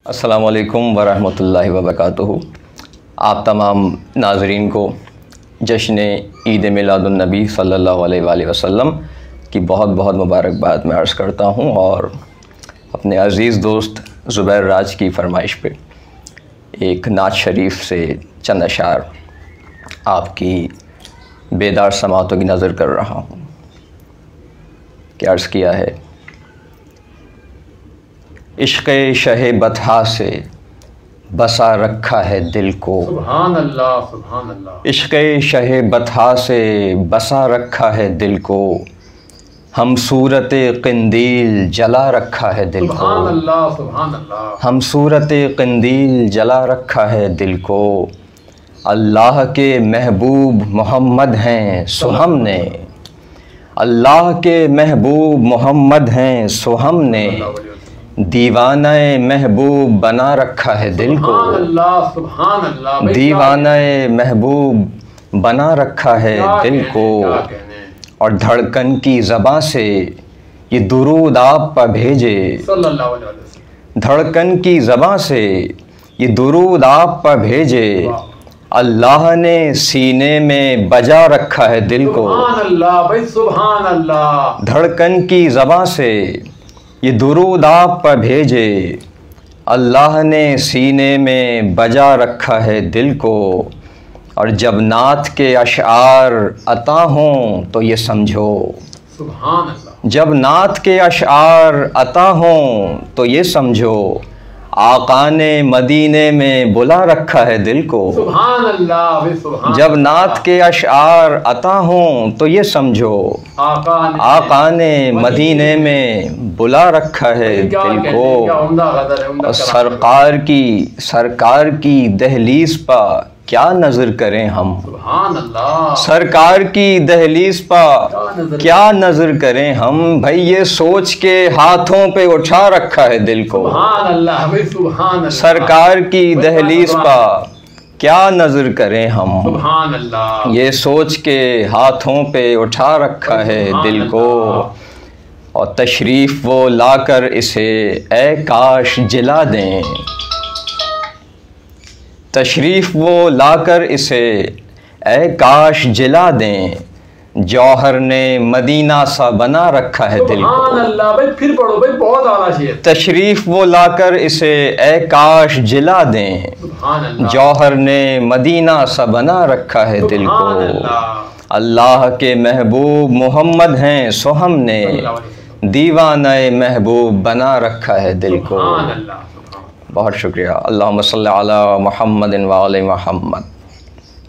अस्सलामु अलैकुम वरहमतुल्लाहि वबरकातुहू। आप तमाम नाज़रीन को जश्न ईद मिलादुन्नबी सल्लल्लाहु अलैहि वसल्लम की बहुत बहुत मुबारकबाद मैं अर्ज़ करता हूँ और अपने अज़ीज़ दोस्त ज़ुबैर राज की फ़रमाइश पे एक नात शरीफ से चंद अशार आपकी बेदार समातों की नज़र कर रहा हूँ। क्या अर्ज़ किया है? इश्क़े शहे बतहा से बसा रखा है दिल को। सुभान अल्लाह, सुभान अल्लाह। इश्क़े शहे बतहा से बसा रखा है दिल को, हम सूरत क़िंदील जला रखा है दिल को। सुभान अल्लाह, सुभान अल्लाह। हम सूरत क़िंदील जला रखा है दिल को। अल्लाह के महबूब मोहम्मद हैं सो हमने, अल्लाह के महबूब मोहम्मद हैं सो हमने, दीवानाए महबूब बना रखा है दिल को। सुभान अल्लाह, सुभान अल्लाह। दीवानाए महबूब बना रखा है दिल को। और धड़कन की ज़बां से ये दुरूद आप पर भेजे, सल्लल्लाहु अलैहि वसल्लम। धड़कन की ज़बां से ये दुरूद आप पर भेजे, अल्लाह ने सीने में बजा रखा है दिल को। सुभान अल्लाह भाई, सुभान अल्लाह। धड़कन की ज़बां से ये दुरूद आप पर भेजे, अल्लाह ने सीने में बजा रखा है दिल को। और जब नात के अशआर अता हों तो ये समझो, सुभान अल्लाह। जब नात के अशआर अता हों तो ये समझो, आका ने मदीने में बुला रखा है दिल को। सुभान अल्लाह भाई, सुभान। जब नात के अशआर अता हों तो ये समझो, आका ने मदीने में बुला रखा है दिल को। और सरकार की दहलीज पर क्या नजर करें हम, सुभान अल्लाह। सरकार की दहलीज पर क्या नजर करें हम, भाई ये सोच के हाथों पे उठा रखा है दिल को। सुभान अल्लाह भाई, सुभान अल्लाह। सरकार की दहलीज पर क्या नजर करें हम, सुभान अल्लाह। ये सोच के हाथों पे उठा रखा है दिल को। और तशरीफ़ वो लाकर इसे ए काश जिला दें, तशरीफ़ वो लाकर इसे ए काश जिला दें, जौहर ने मदीना सा बना रखा है दिल को। सुभान अल्लाह भाई, फिर पढ़ो भाई, बहुत आला शेर। तशरीफ़ वो लाकर इसे ए काश जिला दें, सुभान अल्लाह। जौहर ने मदीना सा बना रखा है दिल को। अल्लाह के महबूब मोहम्मद हैं सो हमने, दीवानाए महबूब बना रखा है दिल को। बहुत शुक्रिया। अल्लाहुम्मा सल्ली अला मुहम्मदिन व आले मुहम्मद।